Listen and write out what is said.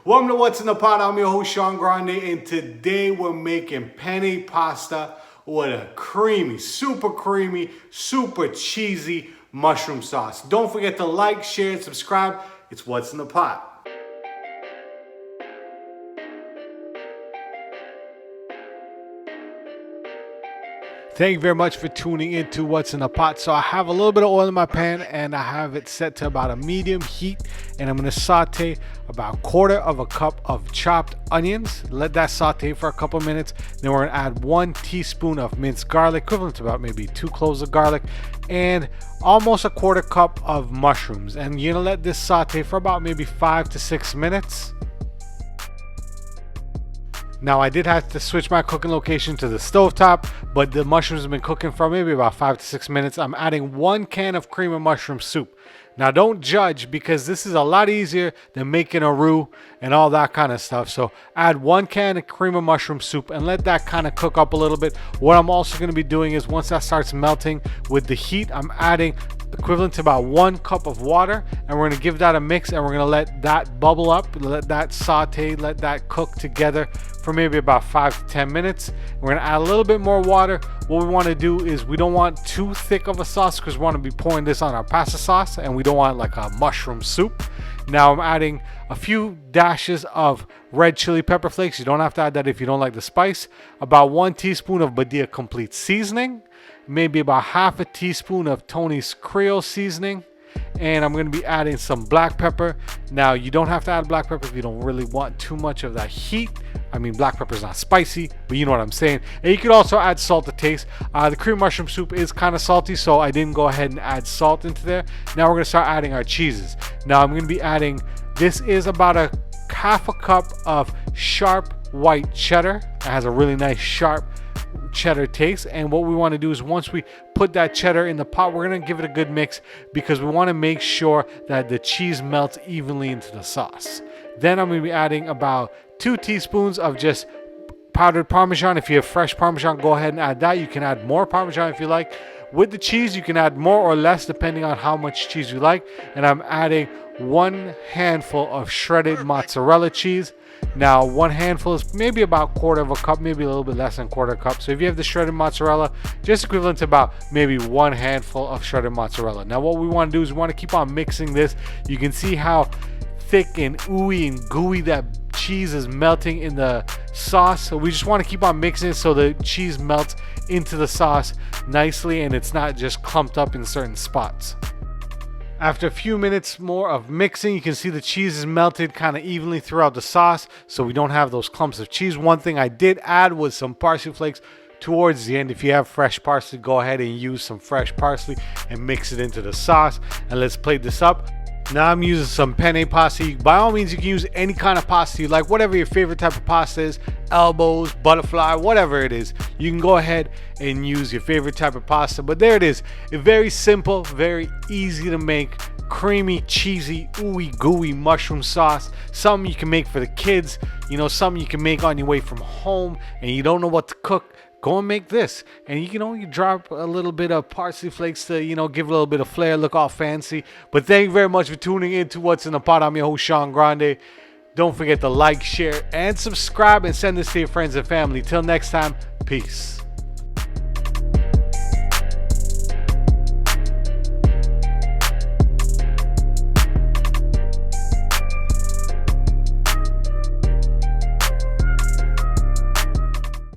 Welcome to What's in the Pot. I'm your host Sean Grande, and today we're making penne pasta with a creamy, super cheesy mushroom sauce. Don't forget to like, share, and subscribe. It's What's in the Pot. Thank you very much for tuning into What's in the Pot. So I have a little bit of oil in my pan and I have it set to about a medium heat, and I'm going to saute about 1/4 of a cup of chopped onions. Let that saute for a couple minutes. Then we're going to add 1 teaspoon of minced garlic, equivalent to about maybe 2 cloves of garlic, and almost a 1/4 cup of mushrooms. And you're going to let this saute for about maybe 5 to 6 minutes. Now I did have to switch my cooking location to the stovetop, but the mushrooms have been cooking for maybe about 5 to 6 minutes. I'm adding 1 can of cream of mushroom soup. Now don't judge, because this is a lot easier than making a roux and all that kind of stuff. So add 1 can of cream of mushroom soup and let that kind of cook up a little bit. What I'm also going to be doing is once that starts melting with the heat, I'm adding equivalent to about 1 cup of water, and we're going to give that a mix, and we're going to let that bubble up, let that saute, let that cook together for maybe about 5 to 10 minutes. We're going to add a little bit more water. What we want to do is we don't want too thick of a sauce, because we want to be pouring this on our pasta sauce, and we don't want like a mushroom soup. Now I'm adding a few dashes of red chili pepper flakes. You don't have to add that if you don't like the spice. About 1 teaspoon of Badia complete seasoning, maybe about half a teaspoon of Tonys Creole seasoning, and I'm going to be adding some black pepper. Now you don't have to add black pepper if you don't really want too much of that heat. I mean, black pepper is not spicy, but you know what I'm saying. And you could also add salt to taste. The cream mushroom soup is kind of salty, so I didn't go ahead and add salt into there. Now we're going to start adding our cheeses. Now I'm going to be adding, this is about a half a cup of sharp white cheddar. It has a really nice sharp cheddar taste, and what we want to do is once we put that cheddar in the pot, we're going to give it a good mix, because we want to make sure that the cheese melts evenly into the sauce. Then I'm going to be adding about 2 teaspoons of just powdered parmesan. If you have fresh parmesan, go ahead and add that. You can add more parmesan if you like. With the cheese, you can add more or less depending on how much cheese you like. And I'm adding 1 handful of shredded mozzarella cheese. Now 1 handful is maybe about 1/4 of a cup, maybe a little bit less than 1/4 cup. So if you have the shredded mozzarella, just equivalent to about maybe 1 handful of shredded mozzarella. Now what we want to do is we want to keep on mixing this. You can see how thick and ooey and gooey that cheese is melting in the sauce. So we just want to keep on mixing it so the cheese melts into the sauce nicely and it's not just clumped up in certain spots. After a few minutes more of mixing, you can see the cheese is melted kind of evenly throughout the sauce, so we don't have those clumps of cheese. One thing I did add was some parsley flakes towards the end. If you have fresh parsley, go ahead and use some fresh parsley and mix it into the sauce. And let's plate this up. Now I'm using some penne pasta. By all means, you can use any kind of pasta you like, whatever your favorite type of pasta is, elbows, butterfly, whatever it is. You can go ahead and use your favorite type of pasta. But there it is. It's very simple, very easy to make, creamy, cheesy, ooey gooey mushroom sauce. Something you can make for the kids, you know, something you can make on your way from home and you don't know what to cook. Go and make this, and you drop a little bit of parsley flakes to give a little bit of flair, look all fancy. But thank you very much for tuning in to What's in the Pot. I'm your host Sean Grande. Don't forget to like, share, and subscribe, and send this to your friends and family. Till next time, peace.